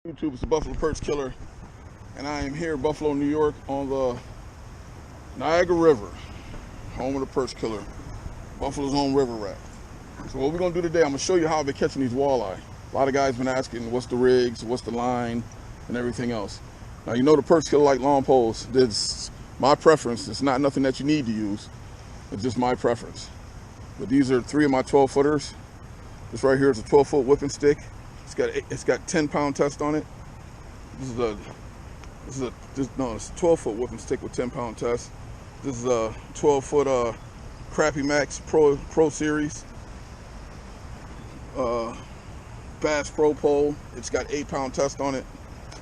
YouTube, it's the Buffalo Perch Killer, and I am here in Buffalo, New York on the Niagara River, home of the Perch Killer, Buffalo's own river rat. So what we're going to do today, I'm going to show you how I've been catching these walleye. A lot of guys been asking what's the rigs, what's the line, and everything else. Now you know the Perch Killer like long poles. It's my preference. It's not nothing that you need to use. It's just my preference. But these are 3 of my 12-footers. This right here is a 12-foot whipping stick. It's got 10-pound test on it. It's a 12-foot whipping stick with 10-pound test. This is a 12-foot Crappie Max Pro Series Bass Pro pole. It's got 8-pound test on it.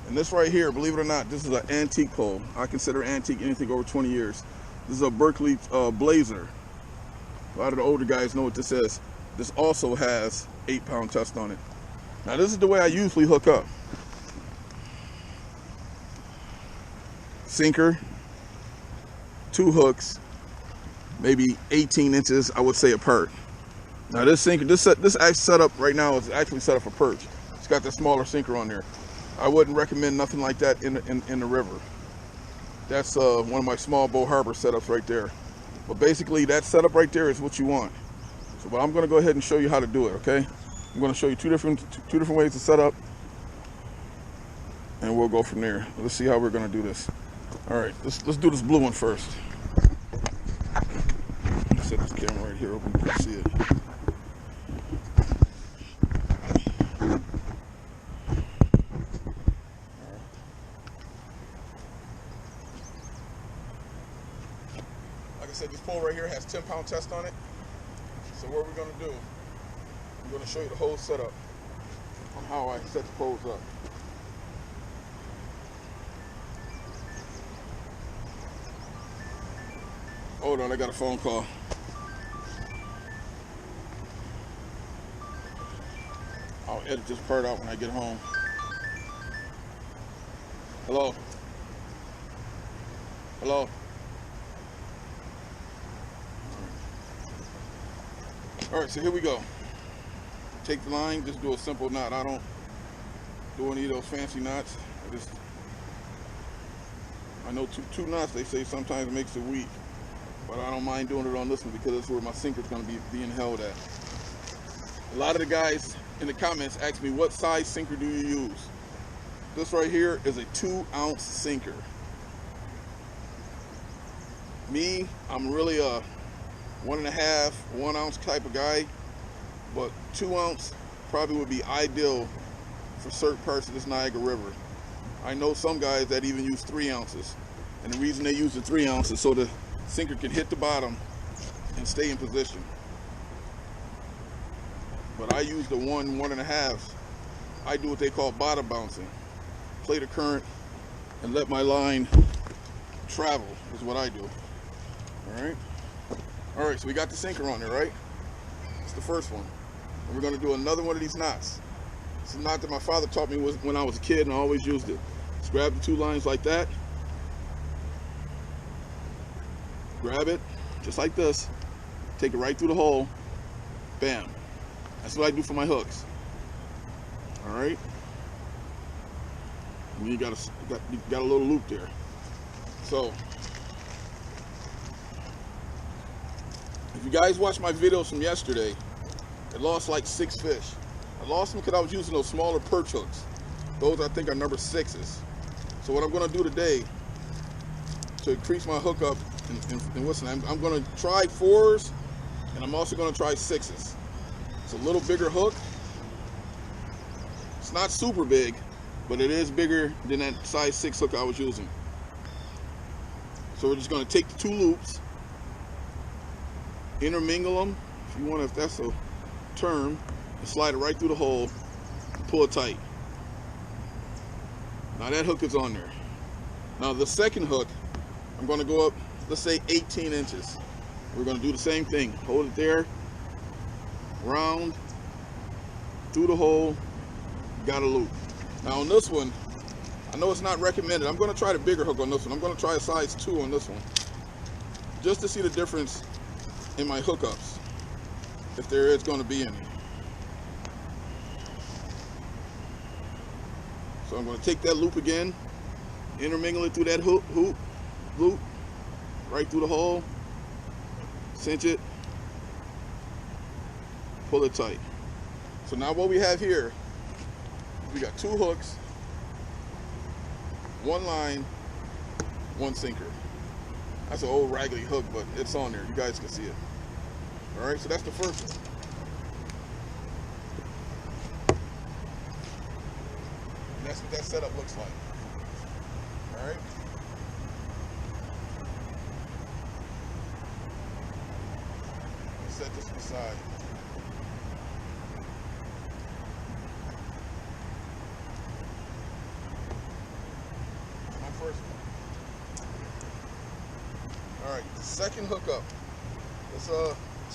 And this right here, believe it or not, this is an antique pole. I consider antique anything over 20 years. This is a Berkeley Blazer. A lot of the older guys know what this is. This also has 8-pound test on it. Now this is the way I usually hook up. Sinker, 2 hooks, maybe 18 inches, I would say, apart. Now this sinker, this actually set up right now is actually set up for perch. It's got the smaller sinker on there. I wouldn't recommend nothing like that in the river. That's one of my small bow harbor setups right there. But basically that setup right there is what you want. So but I'm going to go ahead and show you how to do it, okay? I'm going to show you two different ways to set up, and we'll go from there. Let's see how we're going to do this. All right, let's do this blue one first. Set this camera right here open so you can see it. Like I said, this pole right here has 10-pound test on it. So what we're going to do, I'm going to show you the whole setup on how I set the poles up. Hold on, I got a phone call. I'll edit this part out when I get home. Hello? Hello? All right, so here we go. Take the line, just do a simple knot. I don't do any of those fancy knots. I know two knots, they say, sometimes makes it weak, but I don't mind doing it on this one because that's where my sinker's going to be being held at. A lot of the guys in the comments ask me, what size sinker do you use? This right here is a 2-ounce sinker. Me, I'm really a 1.5, 1 ounce type of guy, but 2 ounce probably would be ideal for certain parts of this Niagara River. I know some guys that even use 3 ounces, and the reason they use the 3 ounces so the sinker can hit the bottom and stay in position. But I use the 1.5. I do what they call bottom bouncing. Play the current and let my line travel is what I do. All right, so we got the sinker on there, right? It's the first one. And we're gonna do another one of these knots. It's a knot that my father taught me when I was a kid, and I always used it. Just grab the 2 lines like that. Grab it, just like this. Take it right through the hole. Bam. That's what I do for my hooks. All right? And you got a little loop there. So, if you guys watch my videos from yesterday, I lost like 6 fish. I lost them because I was using those smaller perch hooks. Those I think are number 6s. So what I'm going to do today to increase my hookup and listen, I'm going to try 4s, and I'm also going to try 6s. It's a little bigger hook. It's not super big, but it is bigger than that size 6 hook I was using. So we're just going to take the 2 loops, intermingle them, if you want, if that's a term, and slide it right through the hole, pull it tight. Now that hook is on there. Now the second hook, I'm going to go up, let's say 18 inches. We're going to do the same thing. Hold it there, round, through the hole, got a loop. Now on this one, I know it's not recommended. I'm going to try the bigger hook on this one. I'm going to try a size 2 on this one, just to see the difference in my hookups, if there is going to be any. So So I'm going to take that loop again, intermingle it through that loop, right through the hole, cinch it, pull it tight. So now what we have here, we got 2 hooks, 1 line, 1 sinker. That's an old raggedy hook, but it's on there. You guys can see it. All right, so that's the first one. And that's what that setup looks like. All right. Let's set this aside. My first one. All right, second hook up. Let's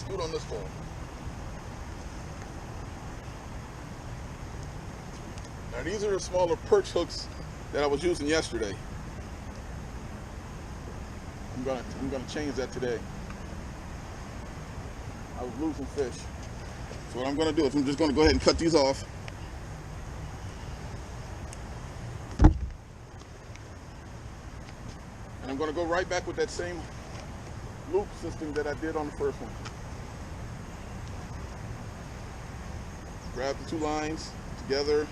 do it on this pole. Now these are the smaller perch hooks that I was using yesterday. I'm gonna change that today. I was losing fish. So what I'm gonna do is I'm just gonna go ahead and cut these off. And I'm gonna go right back with that same loop system that I did on the first one. Grab the 2 lines together,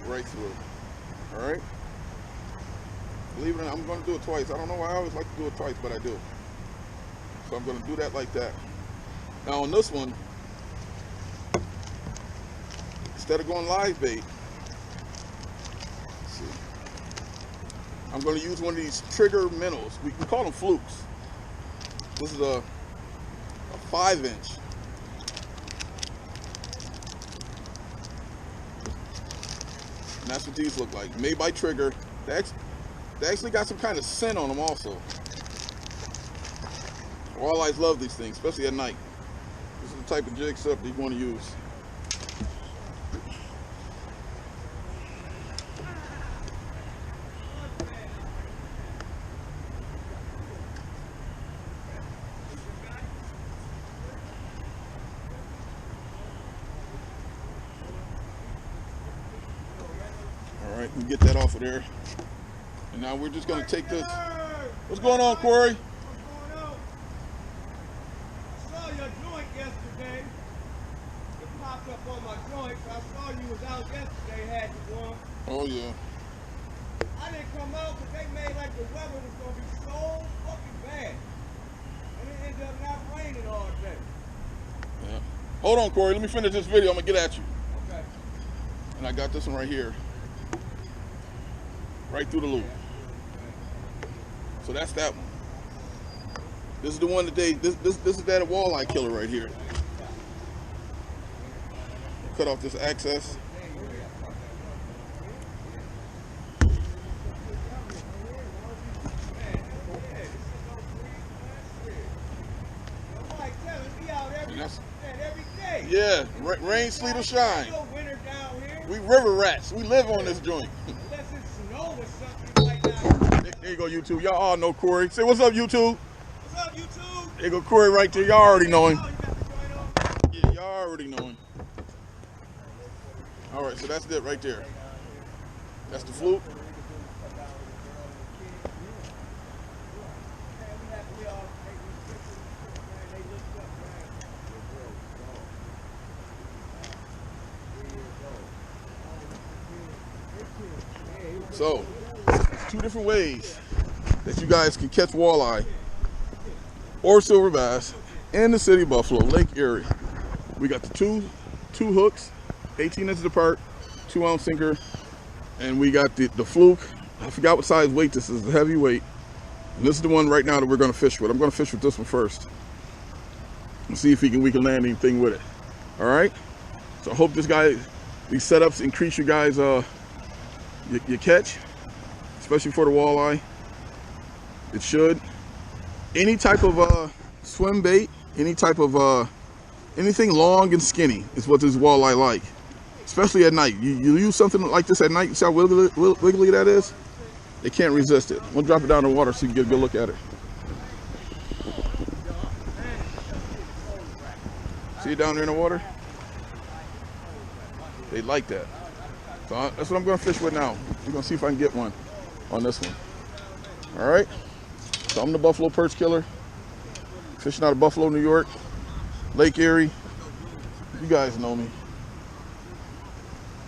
right through. All right. Believe it or not, I'm going to do it twice. I don't know why I always like to do it twice, but I do. So I'm going to do that like that. Now on this one, instead of going live bait, let's see, I'm going to use one of these trigger minnows. We call them flukes. This is a 5-inch. And that's what these look like. Made by Trigger. They actually got some kind of scent on them also. Walleyes love these things, especially at night. This is the type of jig setup that you want to use. All right, we get that off of there. And now we're just going to take this. What's going on, Corey? What's going on? I saw your joint yesterday. It popped up on my joint. So I saw you was out yesterday, had you one. Oh, yeah. I didn't come out because they made like the weather was going to be so fucking bad. And it ended up not raining all day. Yeah. Hold on, Corey. Let me finish this video. I'm going to get at you. Okay. And I got this one right here. Right through the loop. So that's that one. This is the one that this is that walleye killer right here. Cut off this access. Yeah, rain, sleet, or shine. We river rats. We live on this joint. Unless it's snow or something like that. There you go, YouTube. Y'all all know Corey. Say what's up, YouTube. What's up, YouTube? There you go, Corey right there. Y'all already know him. Oh, you got the joint on? Yeah, y'all already know him. All right, so that's it right there. That's the fluke. So, there's 2 different ways that you guys can catch walleye or silver bass in the city of Buffalo, Lake Erie. We got the two hooks, 18 inches apart, 2-ounce sinker, and we got the fluke. I forgot what size weight this is, a heavy weight. And this is the one right now that we're going to fish with. I'm going to fish with this one first and see if we can land anything with it. All right. So I hope these setups increase you guys your catch, especially for the walleye. It should. Any type of swim bait, any type of anything long and skinny is what this walleye like, especially at night. You use something like this at night, you see how wiggly that is? They can't resist it. We'll drop it down in the water so you can get a good look at it. See it down there in the water? They like that. So that's what I'm gonna fish with now. We're gonna see if I can get one on this one. All right. So I'm the buffalo perch killer, fishing out of Buffalo, New York, Lake Erie. You guys know me.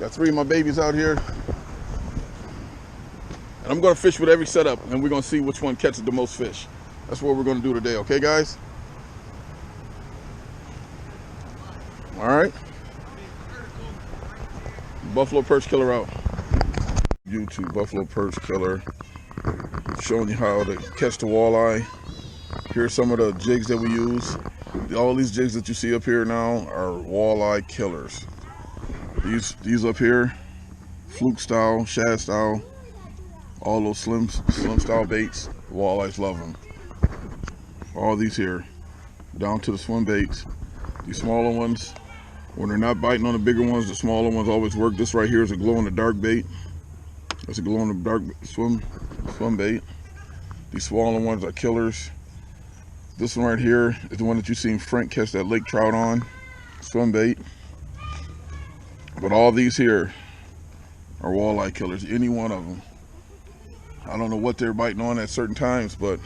Got 3 of my babies out here. And I'm gonna fish with every setup, and we're gonna see which one catches the most fish. That's what we're gonna do today, okay guys? All right. Buffalo perch killer out. YouTube buffalo perch killer, showing you how to catch the walleye. Here's some of the jigs that we use. All these jigs that you see up here now are walleye killers. These up here, fluke style, shad style, all those slim style baits, walleyes love them. All these here, down to the swim baits. These smaller ones, when they're not biting on the bigger ones, the smaller ones always work. This right here is a glow in the dark bait. That's a glow in the dark swim bait. These smaller ones are killers. This one right here is the one that you seen Frank catch that lake trout on, swim bait. But all these here are walleye killers, any one of them. I don't know what they're biting on at certain times, but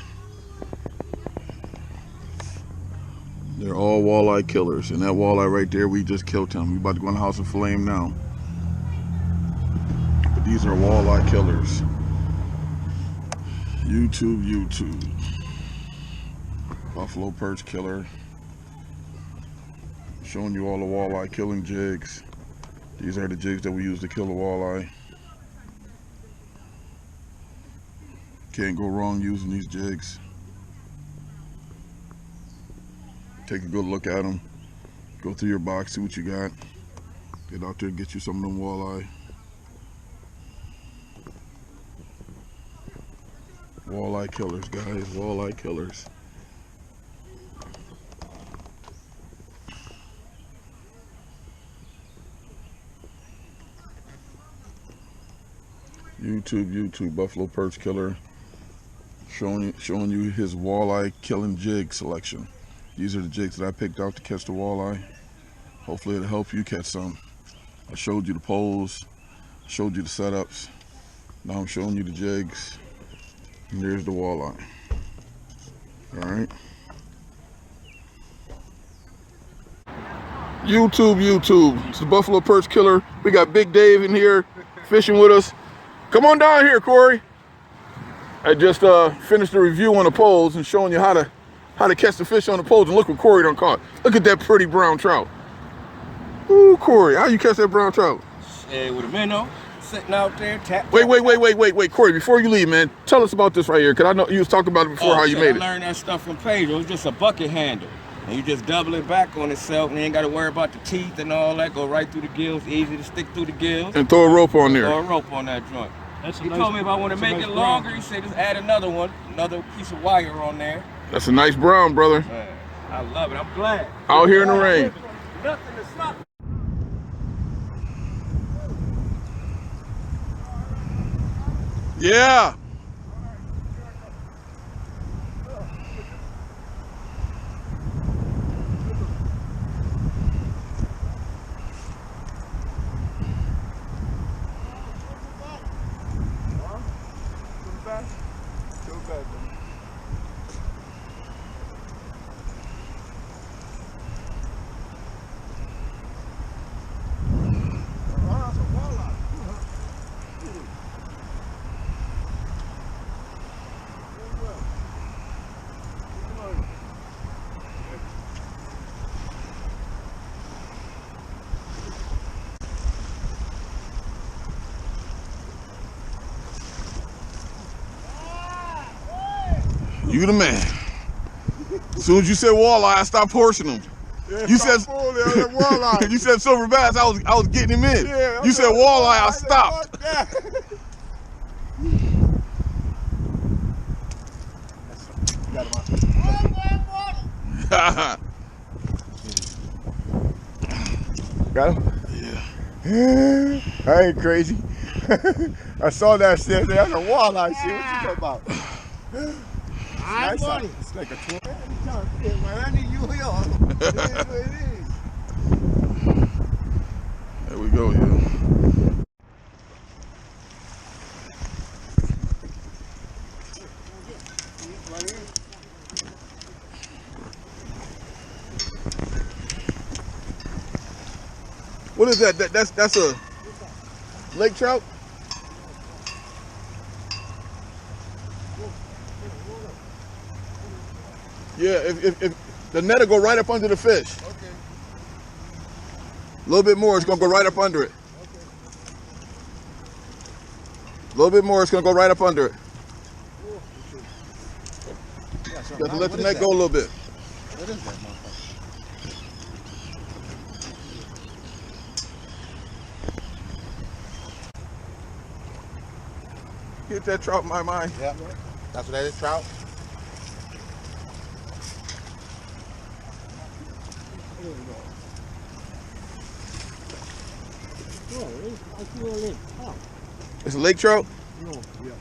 they're all walleye killers. And that walleye right there, we just killed him. We about to go in the house and fillet him now. But these are walleye killers. YouTube. Buffalo perch killer. Showing you all the walleye killing jigs. These are the jigs that we use to kill the walleye. Can't go wrong using these jigs. Take a good look at them. Go through your box, see what you got. Get out there and get you some of them walleye. Walleye killers, guys. Walleye killers. YouTube buffalo perch killer, showing you his walleye killing jig selection. These are the jigs that I picked out to catch the walleye. Hopefully it'll help you catch some. I showed you the poles, showed you the setups. Now I'm showing you the jigs, and there's the walleye. All right. YouTube, it's the buffalo perch killer. We got Big Dave in here fishing with us. Come on down here, Corey. I just finished the review on the poles and showing you how to catch the fish on the poles. And look what Corey done caught. Look at that pretty brown trout. Ooh, Corey, how you catch that brown trout? With a minnow sitting out there. Wait, Corey, before you leave, man, tell us about this right here, because I know you was talking about it before, how you made it. I learned that stuff from Pedro. It's just a bucket handle. And you just double it back on itself, and you ain't got to worry about the teeth and all that. Go right through the gills, easy to stick through the gills. And throw a rope on there. Throw a rope on that joint. He told me if I want to make it longer, he said just add another piece of wire on there. That's a nice brown, brother. Man, I love it. I'm glad. Out here in the rain. Nothing to stop. Yeah. You the man. As soon as you said walleye, I stopped horsing them. Yeah, you said walleye. You said silver bass, I was getting him in. Yeah, you said walleye, I stopped. Got him? Yeah. I ain't crazy. I saw that shit. That's a walleye shit. What you talking about? Nice. It's like a 20. There we go, yeah. What is that? That's a lake trout? Yeah, if the net will go right up under the fish. Okay. A little bit more, it's gonna go right up under it. A little bit more, it's gonna go right up under it. You got to let the net go a little bit. What is that, motherfucker? Get that trout in my mind. Yeah. That's what that is, trout? It's a lake trout? No, yeah.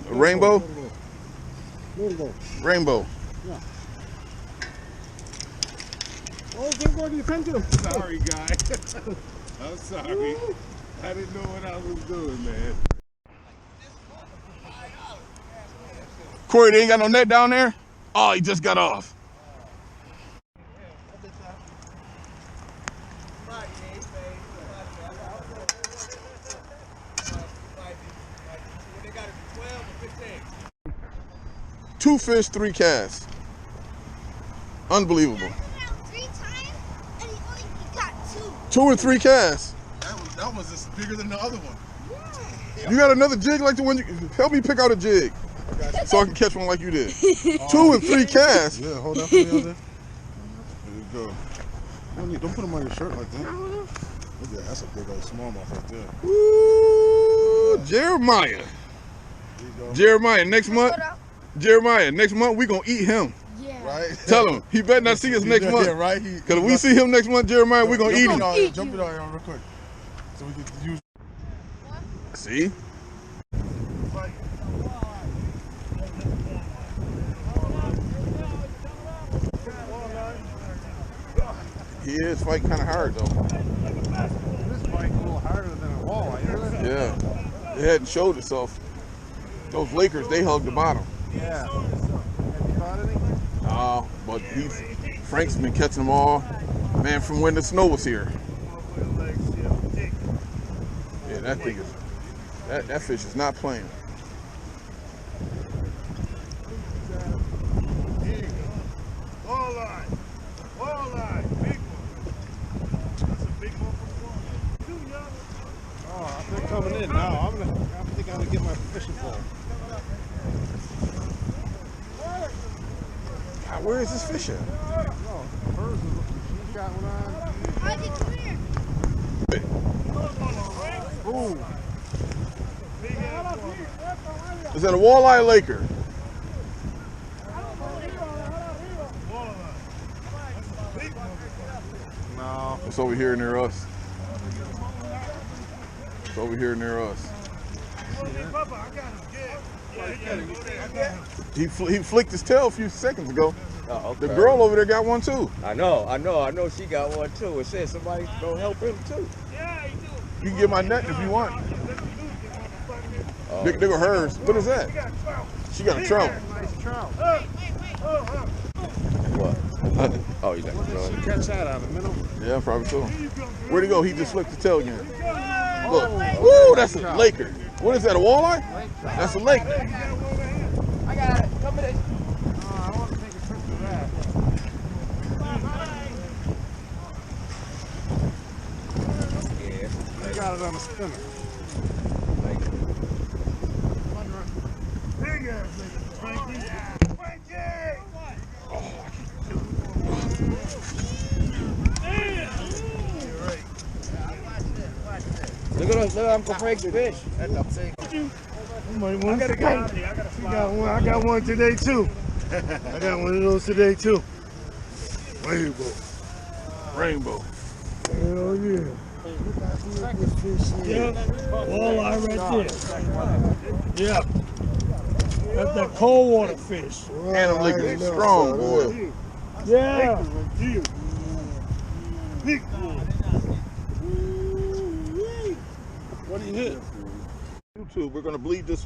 A rainbow? Rainbow. Rainbow. Yeah. Oh, don't go to the pendulum. Sorry, guy. I'm sorry. I didn't know what I was doing, man. Corey, they ain't got no net down there? Oh, he just got off. Two fish, 3 casts. Unbelievable. 3 times and he only got 2. 2 and 3 casts. That was just bigger than the other one. You got another jig like the one you help me pick out a jig so I can catch one like you did. 2 and 3 casts. Yeah, hold up for me on there. There you go. Don't put them on your shirt like that. Look at that. That's a big old smallmouth right there. Ooh, Jeremiah. There you go. Jeremiah, next month we gonna eat him. Yeah. Right? Tell him he better not see us next month. Yeah, right? Cause if we see him next month, Jeremiah, we gonna eat him. Jump it on here real quick. So we can use. See? He is fighting kind of hard though. This bike's a little harder than a walleye, isn't it? Yeah, it hadn't showed itself. Those Lakers, they hugged the bottom. Yeah. Have you caught anything? But Frank's been catching them all, man, from when the snow was here. Yeah, that thing is, that fish is not playing. Walleye. Walleye. Big one. That's a big one from Oh, they're coming in now. I think I'm gonna get my fishing pole. God, where is this fish at? No, hers is. She's got one on. I did come here. Ooh. Is that a walleye Laker? No. It's over here near us. It's over here near us. He flicked his tail a few seconds ago. Oh, okay. The girl over there got one too. I know she got one too. It said somebody go help him too. You can get my net if you want. Oh. They go hers. What is that? She got a trout. Nice trout. What? Oh, you got the Did she catch that out of the middle? Yeah, probably so. Where'd he go? He just flicked his tail again. Look. Woo, that's a Laker. What is that, a walleye? That's a lake. I want to take a trip to that. Yeah. I got it on a spinner. Big ass nigga, Frankie. Look at Uncle Frank's fish. I got one today too. I got one of those today too. Rainbow. Rainbow. Hell yeah. Yeah, walleye right there. Yeah. That's that cold water fish. And them Lakers is strong, boy. Yeah. Big one. What do you hit? YouTube, we're gonna bleed this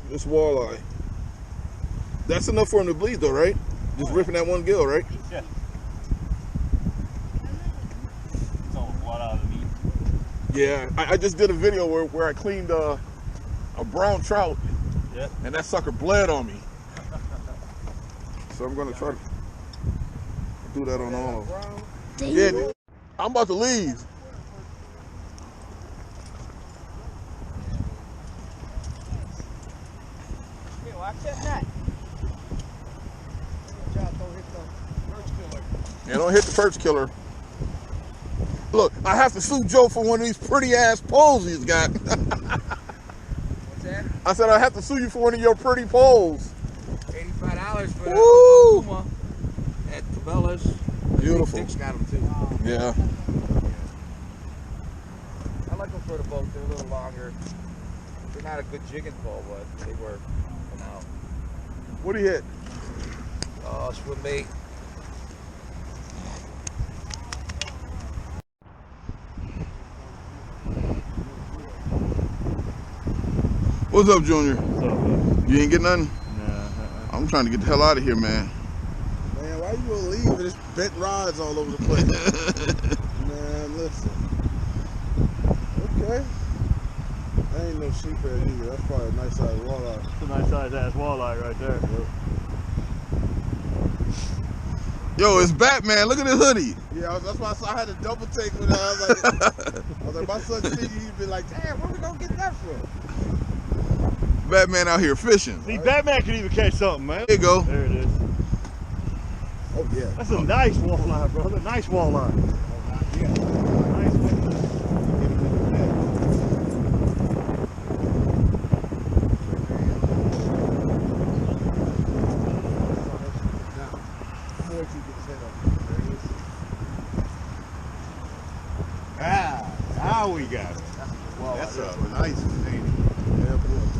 walleye. That's enough for him to bleed though, right? Just ripping that one gill, right? Yeah. It's almost blood out of the meat. Yeah, I just did a video where I cleaned a brown trout, Yeah. and that sucker bled on me. So I'm gonna try to do that on all of them. Yeah, dude. I'm about to leave. Hey, watch that net. Yeah, don't hit the perch killer. Look, I have to sue Joe for one of these pretty ass poles he's got. What's that? I said I have to sue you for one of your pretty poles. $85 for Woo! that Puma at Cabela's. Beautiful. Dick's got them too. Yeah. I like them for the boat. They're a little longer. They're not a good jigging pole, but they work. Come out. What do you hit? Swim bait. What's up, Junior? What's up, man? You ain't get nothing? Nah. I'm trying to get the hell out of here, man. Man, why you gonna leave with this bent rods all over the place? Man, listen. Okay. That ain't no sheephead either. That's probably a nice size walleye. It's a nice size ass walleye right there. Yo, it's Batman. Look at this hoodie. Yeah, that's why I had to double take when I was like, my son see you, he'd be like, damn, where we gonna get that from? Batman out here fishing. See, Batman can even catch something, man. There you go. There it is. Oh yeah. That's a nice walleye, brother. Nice walleye. Yeah. Nice walleye. Now we got it. That's a nice thing.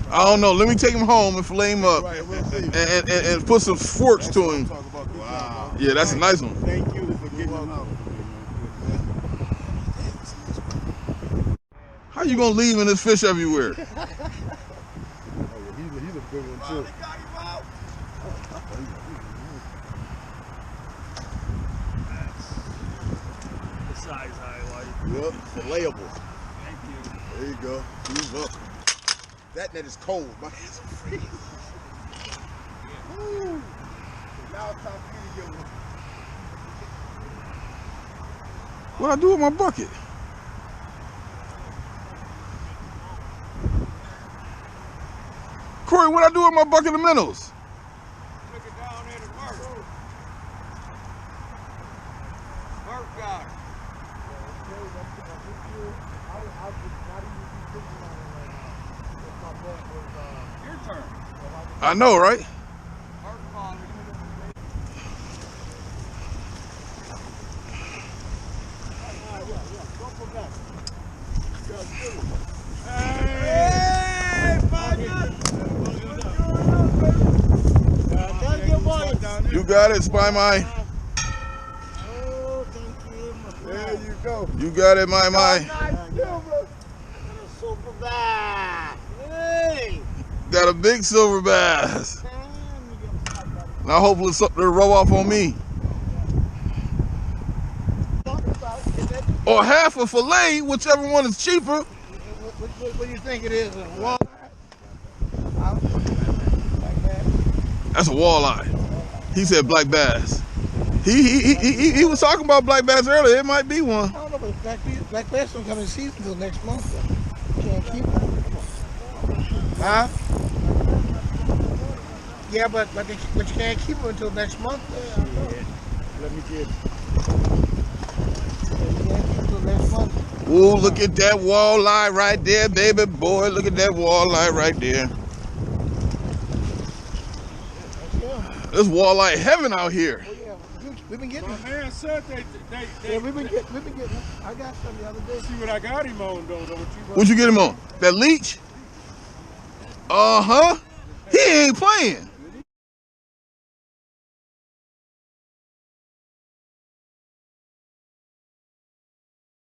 I don't know. Let me take him home and fillet him up Right, we'll see. and put some forks to him. Wow. Yeah, that's a nice one. Thank you for getting them out. How you gonna leave in this fish everywhere? Oh, yeah, he's a big one too. The size highlight. Yep, filetable. Thank you. There you go. He's up. That net is cold. My hands are freezing. Woo. Now it's time for you to get one. What I do with my bucket? Corey, what I do with my bucket of minnows? Took it down there to Bert. Bert got it. Your turn. I know, right? Bert called me. Hey, You got it, Spy Mine. There you go. You got it, my. Super bad. Hey. Got a big silver bass. Now hopefully something to rub off on me. Or half a fillet, whichever one is cheaper. What do you think it is? A walleye? That's a walleye. He said black bass. He was talking about black bass earlier. It might be one. I don't know, but black bass don't come in season until next month. So you can't keep them. Huh? Yeah, but you can't keep them until next month. Let me get it. You can't keep them until next month. Ooh, look at that walleye right there, baby boy. Look at that walleye right there. There's walleye heaven out here. Oh yeah, we've been getting My them. man said they Yeah, we've been getting them. I got some the other day. see what I got him on though. What'd you get him on? That leech? Uh-huh. He ain't playing.